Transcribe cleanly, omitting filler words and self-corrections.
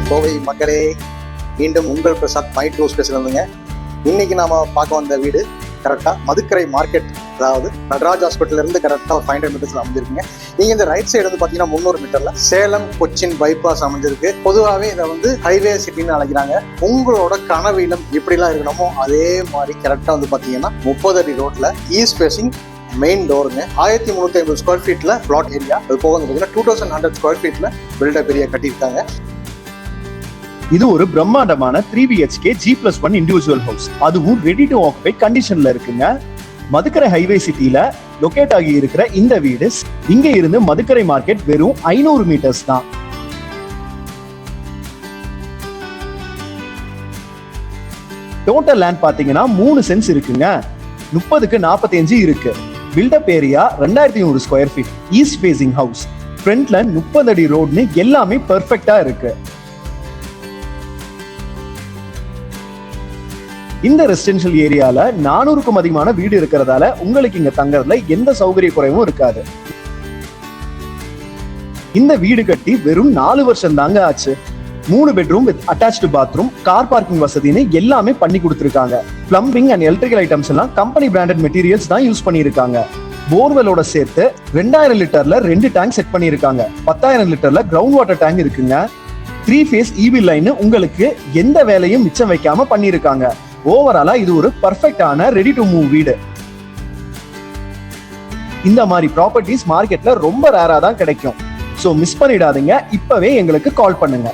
கோவை மக்களே, மீண்டும் உங்கள் பிரசாத் மை டூ ஸ்பேஸ்ல இருந்துங்க. இன்னைக்கு நாம பார்க்க வந்த வீடு கரெக்டா மதுக்கரை மார்க்கெட், அதாவது நடராஜ் ஹாஸ்பிட்டல் இருந்து கரெக்டா 500 மீட்டர்ஸ்ல அமைஞ்சிருக்குங்க. நீங்க இந்த ரைட் சைடு வந்து பாத்தீங்கன்னா 300 மீட்டர்ல சேலம் கொச்சின் பைபாஸ் அமைஞ்சிருக்கு. பொதுவாகவே இதை வந்து ஹைவே சிட்டின்னு அழைக்கிறாங்க. உங்களோட கனவு இல்லம் எப்படிலாம் இருக்கணுமோ அதே மாதிரி கரெக்டா வந்து பாத்தீங்கன்னா 30 அடி ரோட்ல ஈஸ்ட் ஃபேசிங் மெயின் டோருங்க. 1350 ஸ்கொயர் ஃபீட்ல பிளாட் ஏரியா. அது போக வந்து பாத்தீங்கன்னா 2100 ஸ்கொயர் ஃபீட்ல பில்டப் ஏரியா கட்டியிருக்காங்க. இது ஒரு பிரம்மாண்டமான 3 BHK G+1 இண்டிவிஜுவல் ஹவுஸ். அதுவும் ரெடி டு ஆக்குபை கண்டிஷன்ல இருக்குங்க. மதுக்கரை ஹைவே சிட்டில லொகேட் ஆகி இருக்கிற இந்த வீடு இங்க இருந்து மதுக்கரை மார்க்கெட் வெறும் 500 மீட்டர்ஸ் தான். டோட்டல் லேண்ட் பாத்தீங்கன்னா 3 சென்ஸ் இருக்குங்க. 30க்கு 45 இருக்கு. Built up area 2100 square feet. East facing house. ஃப்ரண்ட்ல 30 அடி ரோட்னு எல்லாமே பெர்ஃபெக்ட்டா இருக்கு. இந்த ரெசிடென்ஷியல் ஏரியால 400க்கும் அதிகமான வீடு இருக்கிறதால உங்களுக்கு இங்க தங்கறதுல எந்த சௌகரிய குறைவும் இருக்காது. இந்த வீடு கட்டி வெறும் 4 வருஷம் தாங்க ஆச்சு. 3 bedroom with attached bathroom, car parking வசதின்னு எல்லாமே பண்ணி கொடுத்துருக்காங்க. பிளம்பிங் அண்ட் எலக்ட்ரிக்கல் ஐட்டம்ஸ் எல்லாம் கம்பெனி பிராண்டட் மெட்டீரியல்ஸ் தான் யூஸ் பண்ணியிருக்காங்க. போர்வெலோட சேர்த்து 2000 லிட்டர்ல 2 டேங்க் செட் பண்ணியிருக்காங்க. 10,000 லிட்டர்ல கிரவுண்ட் வாட்டர் டேங்க் இருக்குங்க. 3 ஃபேஸ் EB லைன் உங்களுக்கு எந்த வேலையும் மிச்சம் வைக்காம பண்ணியிருக்காங்க. ஓவராலா இது ஒரு பர்ஃபெக்டான ரெடி டு மூவ் வீடு. இந்த மாதிரி ப்ராப்பர்ட்டிஸ் மார்க்கெட்ல ரொம்ப ரேரா தான் கிடைக்கும். சோ மிஸ் பண்ணிடாதீங்க. இப்பவே எங்களுக்கு கால் பண்ணுங்க.